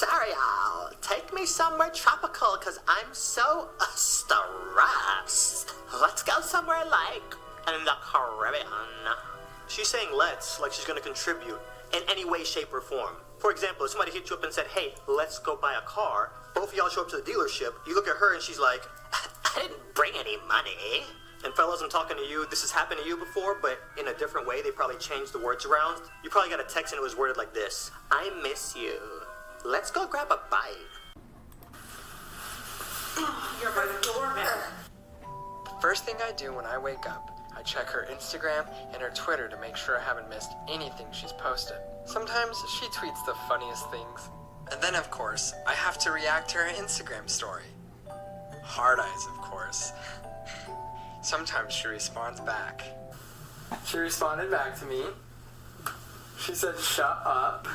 cereal. Take me somewhere tropical, cause I'm so stressed. Let's go somewhere like in the Caribbean. She's saying let's, like she's gonna contribute in any way, shape, or form. For example, if somebody hit you up and said, hey, let's go buy a car, both of y'all show up to the dealership, you look at her and she's like, I didn't bring any money. And fellas, I'm talking to you, this has happened to you before, but in a different way. They probably changed the words around. You probably got a text and it was worded like this: I miss you. Let's go grab a bite. You're my doormat. First thing I do when I wake up, I check her Instagram and her Twitter to make sure I haven't missed anything she's posted. Sometimes she tweets the funniest things. And then, of course, I have to react to her Instagram story. Hard eyes, of course. Sometimes she responds back. She responded back to me. She said, shut up.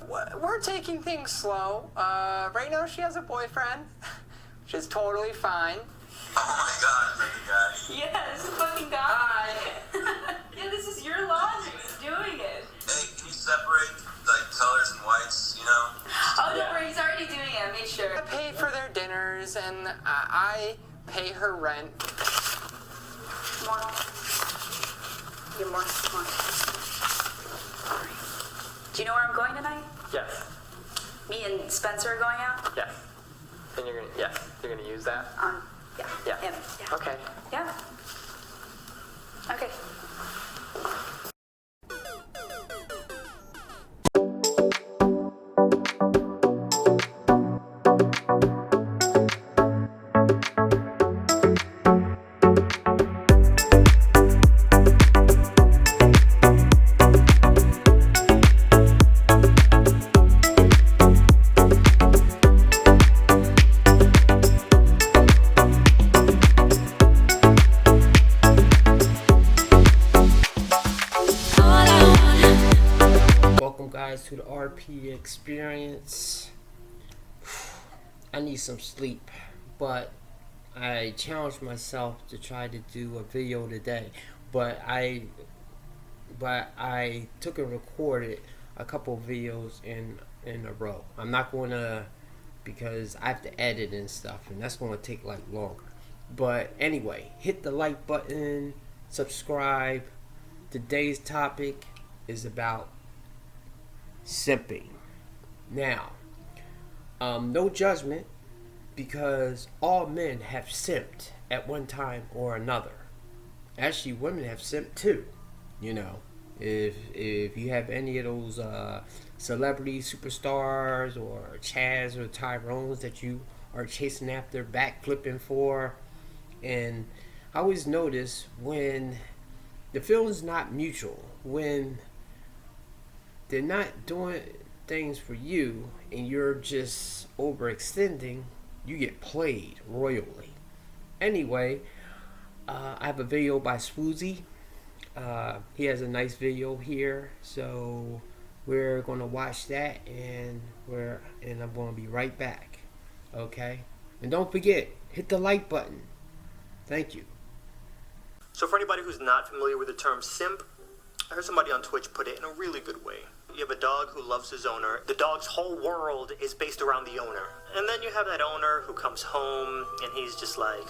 We're taking things slow. Right now she has a boyfriend, which is totally fine. Oh my god, like a guy. Yes, fucking guy. Yeah, this is your laundry. Doing it. Hey, can you separate, like, colors and whites, you know? Oh, don't worry, he's already doing it. I made sure. I pay for their dinners and I pay her rent. More. Get more. Come on. Do you know where I'm going tonight? Yes. Me and Spencer are going out? Yes. And you're gonna use that? Yeah. Yeah. Yeah. Okay. Yeah. Okay. To the RP experience. I need some sleep, but I challenged myself to try to do a video today, but I took and recorded a couple of videos in a row. I'm not going to, because I have to edit and stuff, and that's going to take like longer. But anyway, hit the like button, subscribe. Today's topic is about simping. Now, no judgment, because all men have simped at one time or another. Actually, women have simped too. You know, if you have any of those celebrity superstars or Chaz or Tyrones that you are chasing after, backflipping for, and I always notice when the feeling's not mutual, when they're not doing things for you and you're just overextending, you get played royally. Anyway, I have a video by Swoozy. He has a nice video here, so we're going to watch that, and I'm going to be right back. Okay? And don't forget, hit the like button. Thank you. So for anybody who's not familiar with the term simp, I heard somebody on Twitch put it in a really good way. You have a dog who loves his owner. The dog's whole world is based around the owner. And then you have that owner who comes home and he's just like,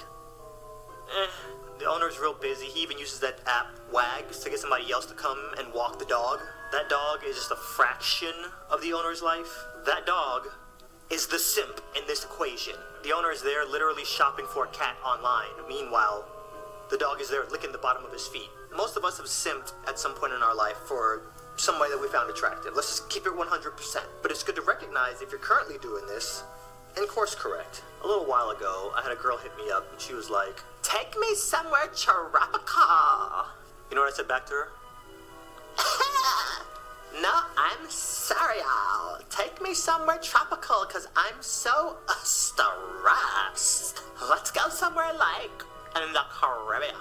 the owner's real busy. He even uses that app, Wags, to get somebody else to come and walk the dog. That dog is just a fraction of the owner's life. That dog is the simp in this equation. The owner is there literally shopping for a cat online. Meanwhile, the dog is there licking the bottom of his feet. Most of us have simped at some point in our life for somebody that we found attractive. Let's just keep it 100%. But it's good to recognize if you're currently doing this and course correct. A little while ago, I had a girl hit me up and she was like, take me somewhere tropical. You know what I said back to her? No, I'm cereal. Take me somewhere tropical, cause I'm so stressed. Let's go somewhere like in the Caribbean.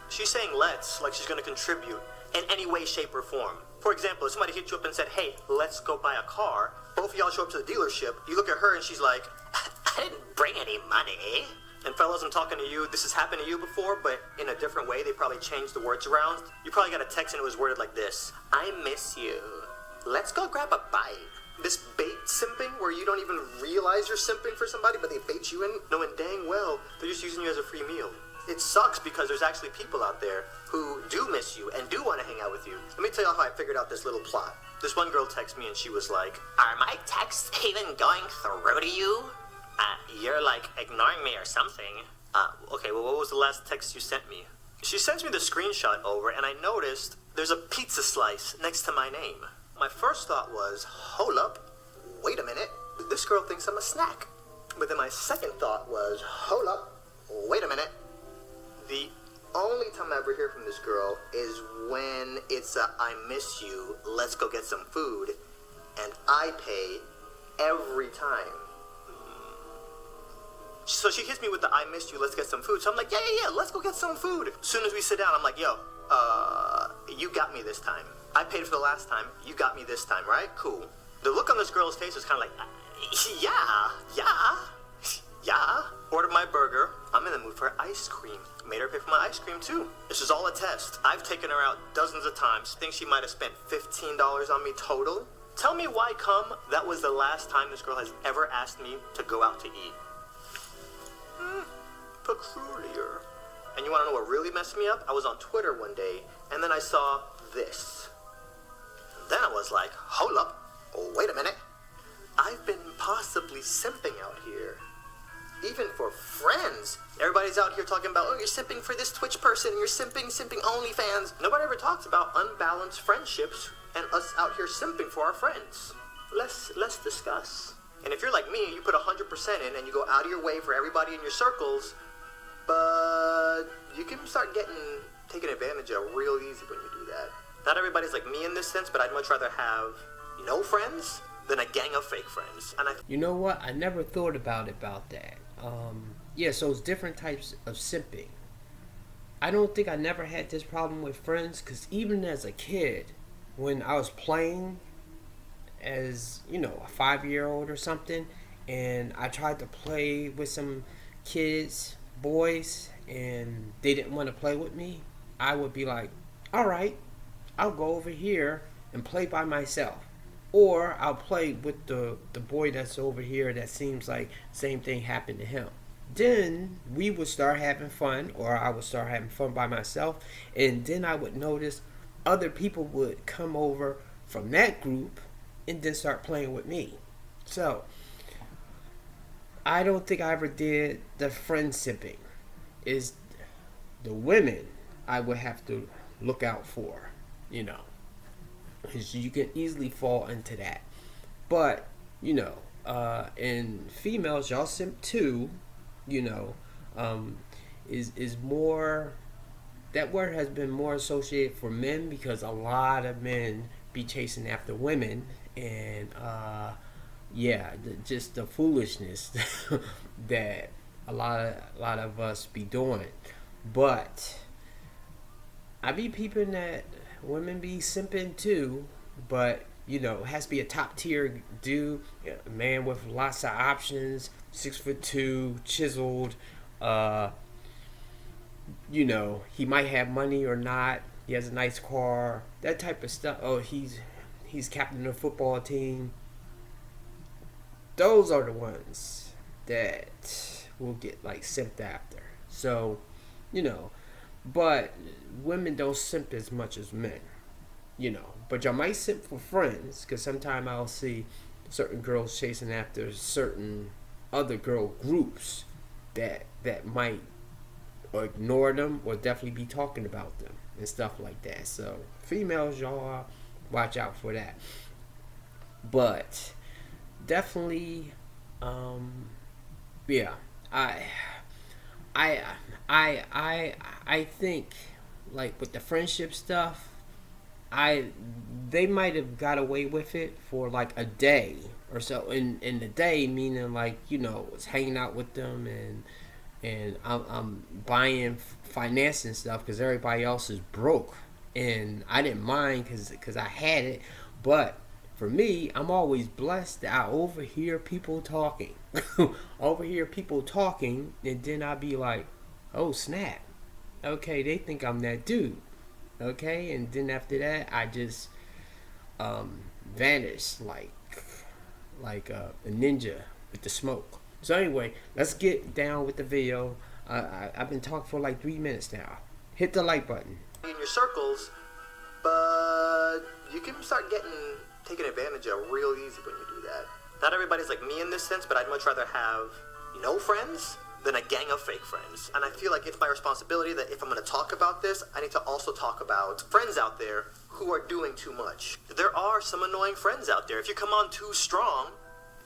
She's saying let's, like she's gonna contribute in any way, shape, or form. For example, if somebody hit you up and said, hey, let's go buy a car, both of y'all show up to the dealership, you look at her and she's like, I didn't bring any money. And fellas, I'm talking to you, this has happened to you before, but in a different way. They probably changed the words around. You probably got a text and it was worded like this: I miss you. Let's go grab a bite. This bait simping, where you don't even realize you're simping for somebody, but they bait you in, knowing dang well they're just using you as a free meal. It sucks because there's actually people out there who do miss you and do want to hang out with you. Let me tell you how I figured out this little plot. This one girl texted me and she was like, "Are my texts even going through to you? You're like ignoring me or something." Okay, well, what was the last text you sent me? She sends me the screenshot over and I noticed there's a pizza slice next to my name. My first thought was, hold up, wait a minute, this girl thinks I'm a snack. But then my second thought was, hold up, wait a minute. The only time I ever hear from this girl is when it's a "I miss you, let's go get some food," and I pay every time. So she hits me with the "I missed you, let's get some food." So I'm like, yeah, let's go get some food. As soon as we sit down, I'm like, yo, you got me this time. I paid for the last time, you got me this time, right? Cool. The look on this girl's face was kind of like, yeah. Ordered my burger. I'm in the mood for ice cream. Made her pay for my ice cream too. This is all a test. I've taken her out dozens of times. Think she might have spent $15 on me total. Tell me why come that was the last time this girl has ever asked me to go out to eat. Peculiar. And you want to know what really messed me up? I was on Twitter one day, and then I saw this. Then I was like, hold up, wait a minute. I've been possibly simping out here. Even for friends. Everybody's out here talking about, oh, you're simping for this Twitch person, you're simping OnlyFans. Nobody ever talks about unbalanced friendships and us out here simping for our friends. Let's discuss. And if you're like me, you put 100% in and you go out of your way for everybody in your circles, but you can start getting taken advantage of real easy when you do that. Not everybody's like me in this sense, but I'd much rather have no friends than a gang of fake friends. And You know what? I never thought about that. Yeah, so it's different types of simping. I don't think I never had this problem with friends, because even as a kid, when I was playing as, a 5-year-old or something, and I tried to play with some kids, boys, and they didn't want to play with me, I would be like, all right, I'll go over here and play by myself. Or I'll play with the boy that's over here that seems like same thing happened to him. Then we would start having fun, or I would start having fun by myself, and then I would notice other people would come over from that group and then start playing with me. So I don't think I ever did the friend simping. Is the women I would have to look out for, because you can easily fall into that. But and females, y'all simp too, is more, that word has been more associated for men, because a lot of men be chasing after women, and just the foolishness that a lot of us be doing. But I be peeping that women be simping too, but it has to be a top tier dude, a man with lots of options, 6'2", chiseled. He might have money or not. He has a nice car, that type of stuff. Oh, he's captain of the football team. Those are the ones that will get like simped after. So, but women don't simp as much as men, But y'all might simp for friends, because sometimes I'll see certain girls chasing after certain other girl groups that might ignore them or definitely be talking about them and stuff like that. So females, y'all watch out for that. But definitely, I think, like, with the friendship stuff, they might have got away with it for like a day or so. In the day, meaning like, was hanging out with them and I'm buying financing stuff because everybody else is broke, and I didn't mind because I had it. But for me, I'm always blessed that I overhear people talking. And then I'll be like, oh snap, okay, they think I'm that dude. Okay, and then after that, I just vanish like a ninja with the smoke. So anyway, let's get down with the video. I've been talking for like 3 minutes now. Hit the like button. In your circles, but you can start taken advantage of real easy when you do that. Not everybody's like me in this sense, but I'd much rather have no friends than a gang of fake friends. And I feel like it's my responsibility that if I'm going to talk about this, I need to also talk about friends out there who are doing too much. There are some annoying friends out there. If you come on too strong,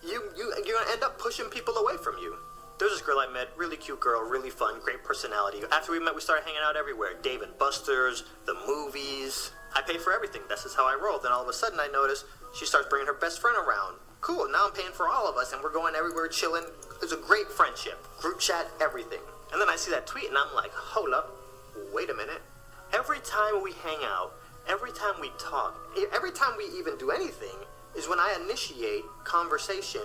you're going to end up pushing people away from you. There's this girl I met, really cute girl, really fun, great personality. After we met, we started hanging out everywhere. Dave and Buster's, the movies. I pay for everything. That's just how I roll. Then all of a sudden I notice she starts bringing her best friend around. Cool, now I'm paying for all of us and we're going everywhere chilling. It's a great friendship. Group chat, everything. And then I see that tweet and I'm like, hold up, wait a minute. Every time we hang out, every time we talk, every time we even do anything is when I initiate conversation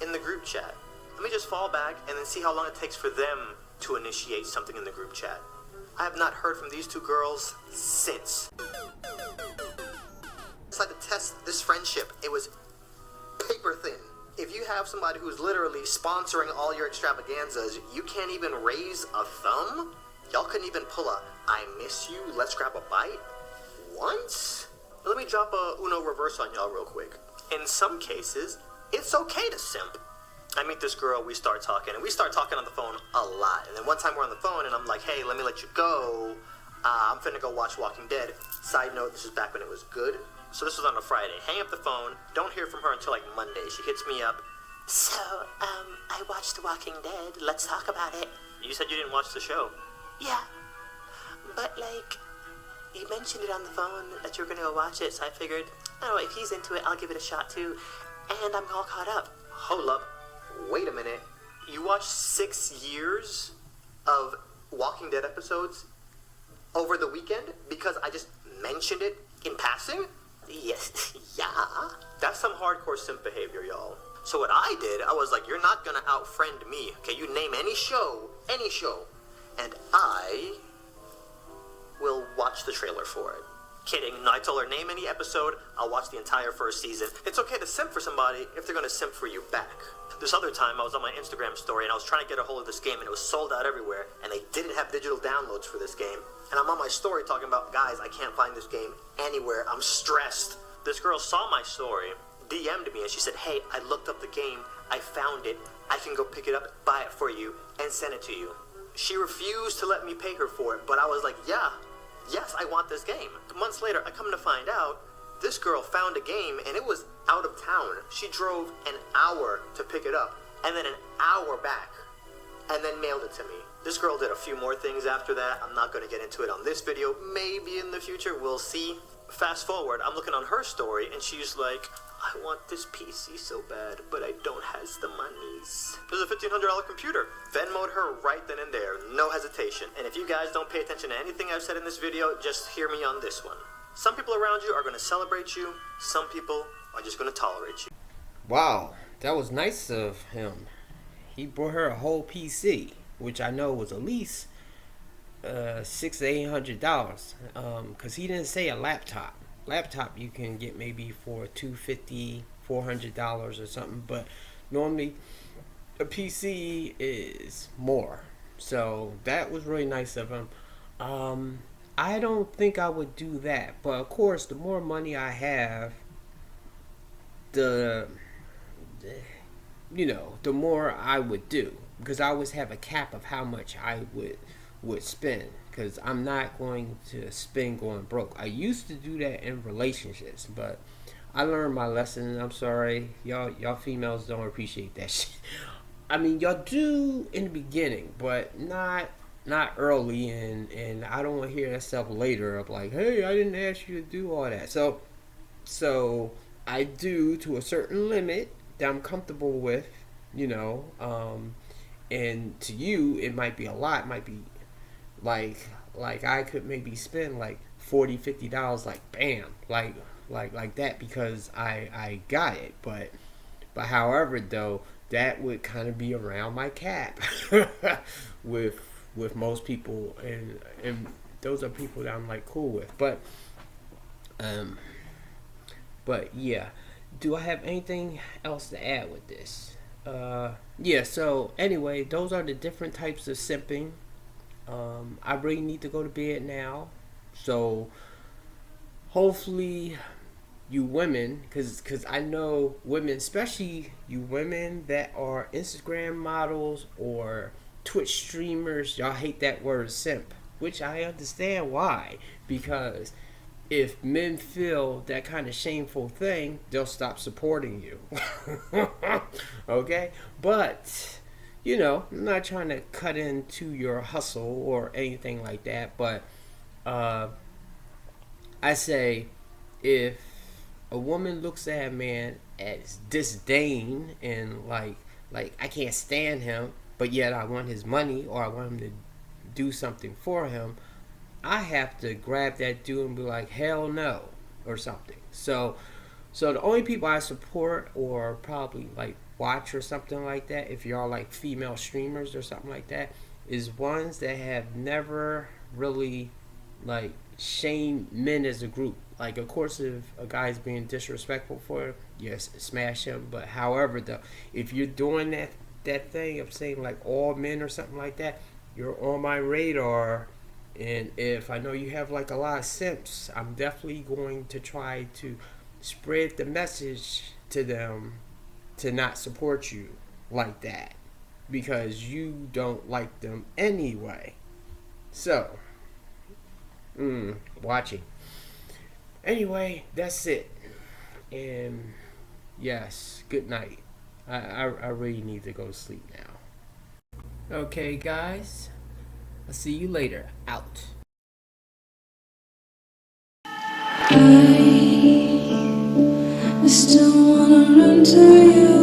in the group chat. Let me just fall back and then see how long it takes for them to initiate something in the group chat. I have not heard from these two girls since. It's like to test this friendship. It was paper thin. If you have somebody who's literally sponsoring all your extravaganzas, you can't even raise a thumb? Y'all couldn't even pull a, I miss you, let's grab a bite? Once? Let me drop a Uno reverse on y'all real quick. In some cases, it's okay to simp. I meet this girl, we start talking on the phone a lot. And then one time we're on the phone and I'm like, hey, let me let you go. I'm finna go watch Walking Dead. Side note, this is back when it was good. So this was on a Friday. Hang up the phone, don't hear from her until like Monday. She hits me up. So, I watched The Walking Dead. Let's talk about it. You said you didn't watch the show. Yeah. But like, you mentioned it on the phone that you were gonna go watch it, so I figured, oh, if he's into it, I'll give it a shot too. And I'm all caught up. Hold up. Wait a minute. You watched 6 years of Walking Dead episodes over the weekend because I just mentioned it in passing? Yes, yeah. That's some hardcore simp behavior, y'all. So what I did, I was like, you're not gonna out-friend me. Okay, you name any show, and I will watch the trailer for it. Kidding. No, I told her, name any episode, I'll watch the entire first season. It's okay to simp for somebody if they're gonna simp for you back. This other time, I was on my Instagram story and I was trying to get a hold of this game and it was sold out everywhere and they didn't have digital downloads for this game. And I'm on my story talking about, guys, I can't find this game anywhere. I'm stressed. This girl saw my story, DM'd me, and she said, hey, I looked up the game. I found it. I can go pick it up, buy it for you, and send it to you. She refused to let me pay her for it, but I was like, yeah, yes, I want this game. Months later, I come to find out, this girl found a game, and it was out of town. She drove an hour to pick it up, and then an hour back, and then mailed it to me. This girl did a few more things after that. I'm not going to get into it on this video. Maybe in the future, we'll see. Fast forward, I'm looking on her story, and she's like, I want this PC so bad, but I don't has the monies. There's a $1,500 computer. Venmo'd her right then and there, no hesitation. And if you guys don't pay attention to anything I've said in this video, just hear me on this one. Some people around you are going to celebrate you. Some people are just going to tolerate you. Wow, that was nice of him. He brought her a whole PC, which I know was at least $600 to $800. Because he didn't say a laptop. Laptop you can get maybe for $250, $400 or something, but normally a PC is more. So that was really nice of him. I don't think I would do that, but of course, the more money I have, the more I would do, because I always have a cap of how much I would spend, because I'm not going to spend going broke. I used to do that in relationships, but I learned my lesson. I'm sorry, y'all females don't appreciate that shit. I mean, y'all do in the beginning, but not early, and I don't want to hear that stuff later of like, hey, I didn't ask you to do all that. So I do to a certain limit that I'm comfortable with, and to you it might be a lot. It might be like I could maybe spend like $40, $50 like bam, like that, because I got it. But however though, that would kind of be around my cap with most people, and those are people that I'm like cool with. But yeah, do I have anything else to add with this? Yeah, so anyway, those are the different types of simping. I really need to go to bed now. So hopefully you women, because I know women, especially you women that are Instagram models or Twitch streamers, y'all hate that word simp, which I understand why. Because if men feel that kind of shameful thing, they'll stop supporting you. Okay? But, you know, I'm not trying to cut into your hustle or anything like that. But I say, if a woman looks at a man as disdain and like I can't stand him, but yet I want his money or I want him to do something for him, I have to grab that dude and be like, hell no, or something. So the only people I support or probably like watch or something like that, if y'all like female streamers or something like that, is ones that have never really like shamed men as a group. Like, of course, if a guy's being disrespectful for him, yes, smash him. But however, though, if you're doing that thing of saying like all men or something like that, you're on my radar. And if I know you have like a lot of simps, I'm definitely going to try to spread the message to them to not support you like that, because you don't like them anyway. So, watching. Anyway, that's it. And yes, good night. I really need to go to sleep now. Okay, guys. I'll see you later. Out. I still wanna run to you.